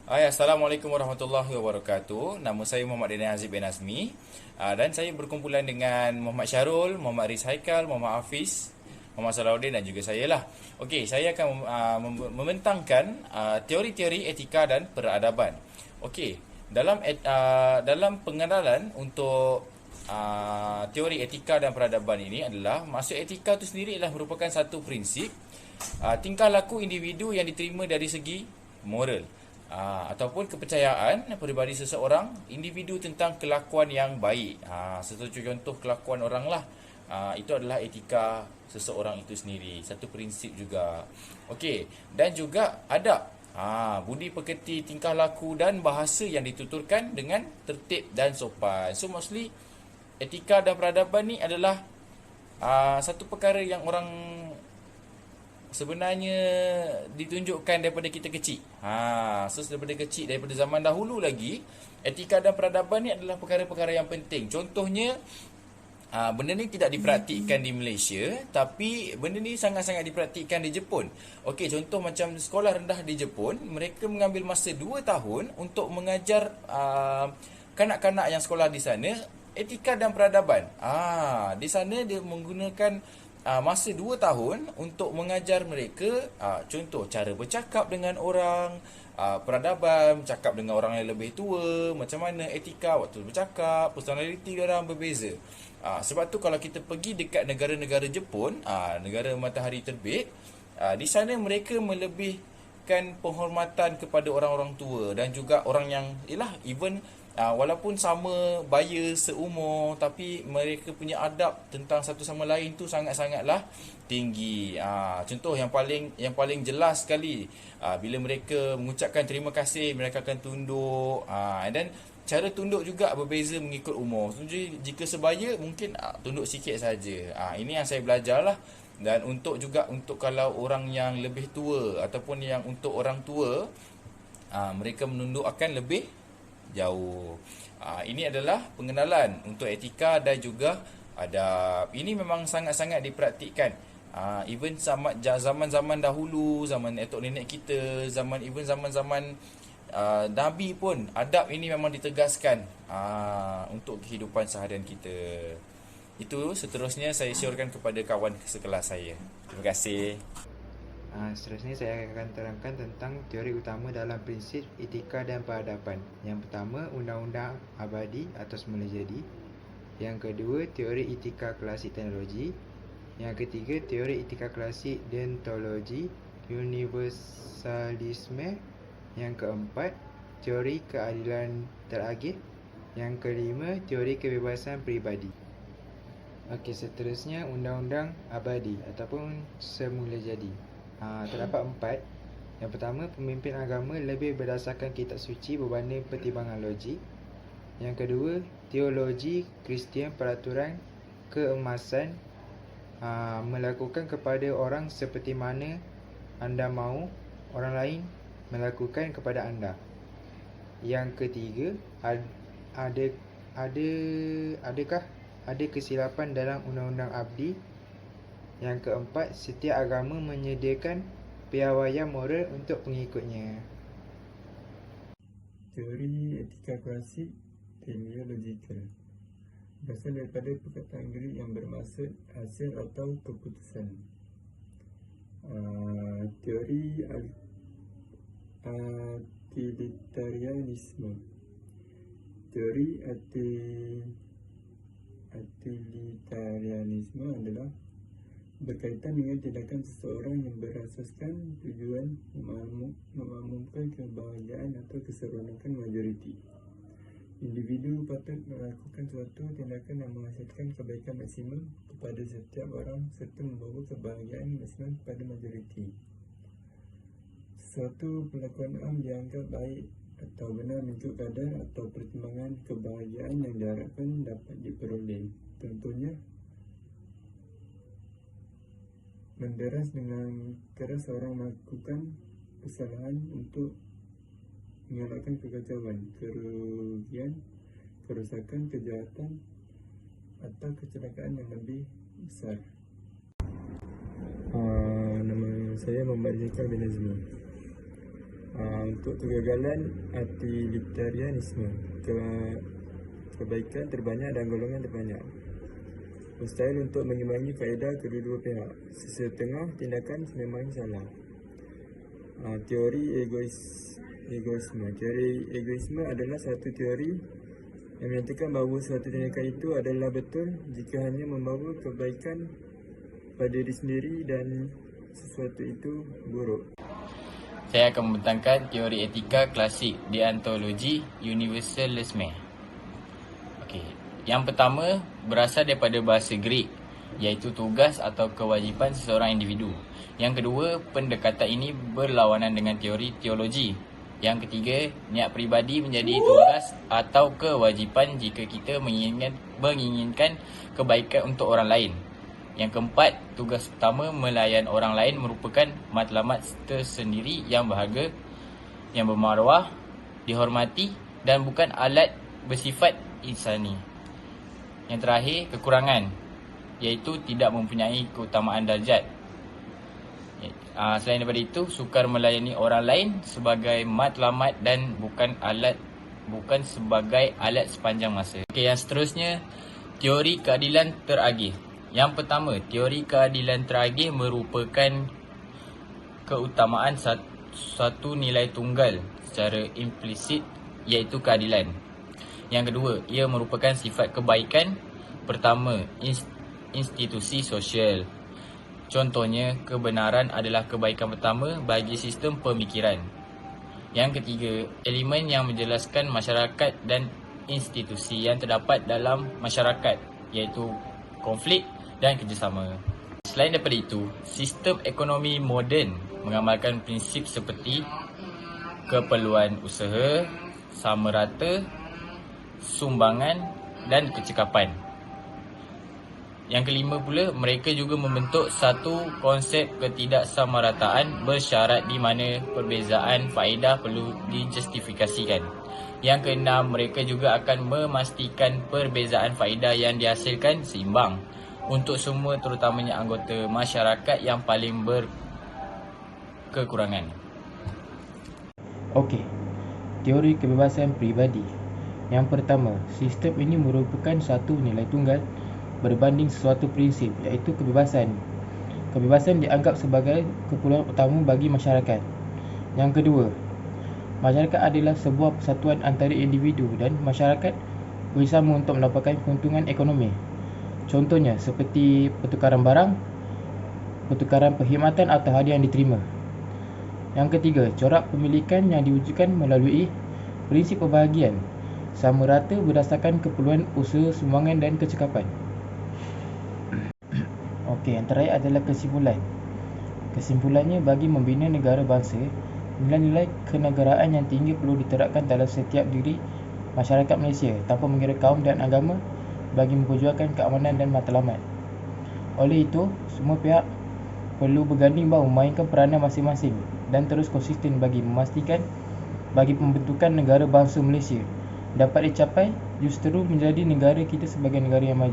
Hai, Assalamualaikum warahmatullahi wabarakatuh. Nama saya Muhammad Daniel Azib bin Azmi. Dan saya berkumpulan dengan Muhammad Syarul, Muhammad Riz Haikal, Muhammad Hafiz, Muhammad Salahuddin dan juga saya lah. Okey, saya akan membentangkan teori-teori etika dan peradaban. Okey, dalam pengenalan untuk teori etika dan peradaban ini adalah maksud etika itu sendiri adalah merupakan satu prinsip tingkah laku individu yang diterima dari segi moral ataupun kepercayaan peribadi seseorang individu tentang kelakuan yang baik. Satu contoh kelakuan orang lah. Itu adalah etika seseorang itu sendiri. Satu prinsip juga. Okey, dan juga adab. Budi pekerti, tingkah laku dan bahasa yang dituturkan dengan tertib dan sopan. So mostly etika dan peradaban ni adalah satu perkara yang orang sebenarnya ditunjukkan daripada kita kecil. So daripada kecil, daripada zaman dahulu lagi, etika dan peradaban ni adalah perkara-perkara yang penting. Contohnya, benda ni tidak dipraktikkan di Malaysia, tapi benda ni sangat-sangat dipraktikkan di Jepun. Okey, contoh macam sekolah rendah di Jepun, mereka mengambil masa 2 tahun untuk mengajar kanak-kanak yang sekolah di sana etika dan peradaban. Di sana dia menggunakan masa 2 tahun untuk mengajar mereka contoh cara bercakap dengan orang, peradaban, bercakap dengan orang yang lebih tua, macam mana etika waktu bercakap, personality dia orang berbeza. Sebab tu kalau kita pergi dekat negara-negara Jepun, negara matahari terbit, di sana mereka melebihkan penghormatan kepada orang-orang tua dan juga orang yang even walaupun sama baya seumur, tapi mereka punya adab tentang satu sama lain tu sangat-sangatlah tinggi. Contoh yang paling jelas sekali, bila mereka mengucapkan terima kasih, mereka akan tunduk, dan cara tunduk juga berbeza mengikut umur. Jadi jika sebaya mungkin tunduk sikit saja. Ini yang saya belajar lah. Dan untuk kalau orang yang lebih tua ataupun yang untuk orang tua, mereka menunduk akan lebih jauh. Ini adalah pengenalan untuk etika dan juga adab. Ini memang sangat-sangat dipraktikkan. Even zaman-zaman dahulu, zaman etok nenek kita, zaman-zaman Nabi pun, adab ini memang ditegaskan untuk kehidupan seharian kita. Itu seterusnya saya syorkan kepada kawan sekelas saya. Terima kasih. Seterusnya saya akan terangkan tentang teori utama dalam prinsip etika dan peradaban. Yang pertama, undang-undang abadi atau semula jadi. Yang kedua, teori etika klasik teknologi. Yang ketiga, teori etika klasik deontologi universalisme. Yang keempat, teori keadilan teragih. Yang kelima, teori kebebasan peribadi. Okey, seterusnya undang-undang abadi ataupun semula jadi. Terdapat 4. Yang pertama, pemimpin agama lebih berdasarkan kitab suci berbanding pertimbangan logik. Yang kedua, teologi Kristian peraturan keemasan melakukan kepada orang seperti mana anda mahu orang lain melakukan kepada anda. Yang ketiga, adakah ada kesilapan dalam undang-undang abdi. Yang keempat, setiap agama menyediakan piawaian moral untuk pengikutnya. Teori etika klasik teleological berasal daripada perkataan Greek yang bermaksud hasil atau keputusan. Teori utilitarianisme. Teori utilitarianisme adalah berkaitan dengan tindakan seseorang yang berasaskan tujuan memakmumkan kebahagiaan atau keseronokan majoriti. Individu patut melakukan suatu tindakan yang menghasilkan kebaikan maksimum kepada setiap orang serta membawa kebahagiaan maksimum kepada majoriti. Suatu perlakuan am dianggap baik atau benar mengikut kadar atau pertimbangan kebahagiaan yang diharapkan dapat diperoleh. Contohnya, menderas dengan keras orang melakukan kesalahan untuk mengelakkan kekacauan, kerugian, kerosakan, kejahatan atau kecelakaan yang lebih besar. Nama saya Muhammad Zaikal bin Azmi. Untuk kegagalan utilitarianisme, kebaikan terbanyak dan golongan terbanyak. Mustahil untuk mengimbangi faedah kedua-dua pihak. Sesetengah tindakan memang salah. Teori egoisme. Teori egoisme adalah satu teori yang menyatakan bahawa suatu tindakan itu adalah betul jika hanya membawa kebaikan pada diri sendiri dan sesuatu itu buruk. Saya akan membentangkan teori etika klasik deontologi universalisme. Okey, yang pertama berasal daripada bahasa Greek, iaitu tugas atau kewajipan seseorang individu. Yang kedua, pendekatan ini berlawanan dengan teori teologi. Yang ketiga, niat peribadi menjadi tugas atau kewajipan jika kita menginginkan kebaikan untuk orang lain. Yang keempat, tugas utama melayan orang lain merupakan matlamat tersendiri yang berharga, yang bermaruah, dihormati dan bukan alat bersifat insani. Yang terakhir, kekurangan, iaitu tidak mempunyai keutamaan darjat. Selain daripada itu, sukar melayani orang lain sebagai matlamat dan bukan sebagai alat sepanjang masa. Okey, yang seterusnya, teori keadilan teragih. Yang pertama, teori keadilan teragih merupakan keutamaan satu nilai tunggal secara implisit, iaitu keadilan. Yang kedua, ia merupakan sifat kebaikan pertama institusi sosial. Contohnya, kebenaran adalah kebaikan pertama bagi sistem pemikiran. Yang ketiga, elemen yang menjelaskan masyarakat dan institusi yang terdapat dalam masyarakat, iaitu konflik dan kerjasama. Selain daripada itu, sistem ekonomi moden mengamalkan prinsip seperti keperluan usaha, sama rata, sumbangan dan kecekapan. Yang kelima pula, mereka juga membentuk satu konsep ketidaksamarataan bersyarat di mana perbezaan faedah perlu dijustifikasikan. Yang keenam, mereka juga akan memastikan perbezaan faedah yang dihasilkan seimbang untuk semua, terutamanya anggota masyarakat yang paling berkekurangan. Okey, teori kebebasan peribadi. Yang pertama, sistem ini merupakan satu nilai tunggal berbanding sesuatu prinsip, iaitu kebebasan. Kebebasan dianggap sebagai keperluan utama bagi masyarakat. Yang kedua, masyarakat adalah sebuah persatuan antara individu dan masyarakat bersama untuk mendapatkan keuntungan ekonomi. Contohnya seperti pertukaran barang, pertukaran perkhidmatan atau hadiah yang diterima. Yang ketiga, corak pemilikan yang diwujudkan melalui prinsip pembahagian sama rata berdasarkan keperluan usaha, sumbangan dan kecekapan. Okey, yang terakhir adalah kesimpulan. Kesimpulannya, bagi membina negara bangsa, nilai-nilai kenegaraan yang tinggi perlu diterapkan dalam setiap diri masyarakat Malaysia tanpa mengira kaum dan agama bagi memperjuangkan keamanan dan matlamat. Oleh itu, semua pihak perlu berganding bahu memainkan peranan masing-masing dan terus konsisten bagi memastikan bagi pembentukan negara bangsa Malaysia dapat dicapai justru menjadi negara kita sebagai negara yang maju.